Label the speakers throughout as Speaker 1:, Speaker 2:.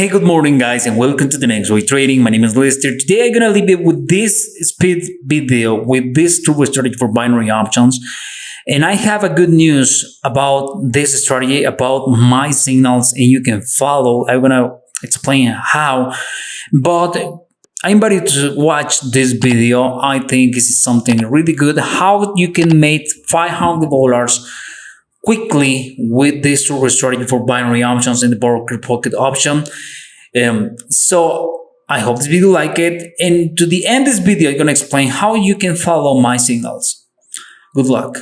Speaker 1: Hey, good morning, guys, and welcome to the next way trading. My name is Lester. Today, I'm gonna leave it with this speed video with this turbo strategy for binary options. And I have a good news about this strategy, about my signals, and you can follow. I'm gonna explain how, but I invite you to watch this video. I think this is something really good. How you can make $500 quickly with this turbo strategy for binary options in the broker pocket option. So I hope this video like it. And to the end of this video, I'm gonna explain how you can follow my signals. Good luck.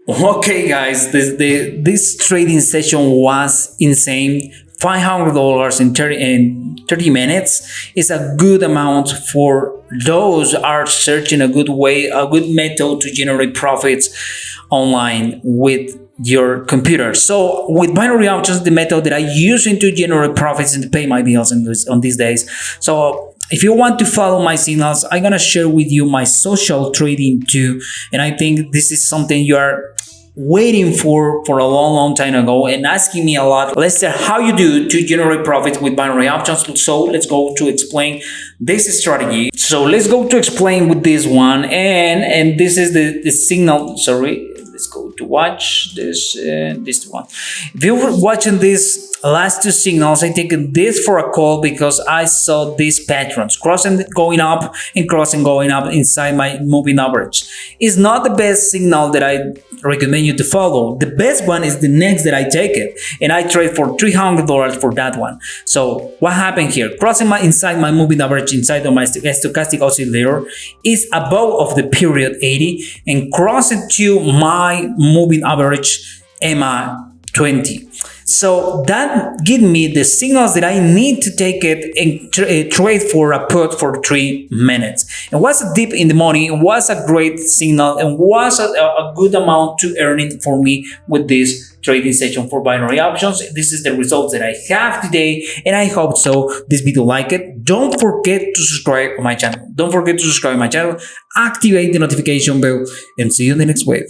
Speaker 1: Okay, guys, this trading session was insane. $500 in 30 minutes is a good amount for those are searching a good way, a good method to generate profits online with your computer. So with binary options, the method that I use to generate profits and to pay my bills on these days. So if you want to follow my signals, I'm gonna share with you my social trading too. And I think this is something you are waiting for a long time ago and asking me a lot. Let's say how you do to generate profits with binary options. So let's go to explain this strategy. So let's go to explain with this one, and this is the signal. Sorry, let's go to watch this one. If you're watching this last two signals, I take this for a call because I saw these patterns crossing going up and crossing going up inside my moving average. It's not the best signal that I recommend you to follow. The best one is the next that I take it, and I trade for $300 for that one. So what happened here? Crossing inside my moving average inside of my stochastic oscillator is above of the period 80 and crossing to my moving average EMA 20. So that give me the signals that I need to take it and trade for a put for 3 minutes. It was deep in the money. It was a great signal and was a good amount to earning for me with this trading session for binary options. This is the results that I have today, and I hope so this video like it. Don't forget to subscribe on my channel. Don't forget to subscribe to my channel, activate the notification bell, and see you in the next wave.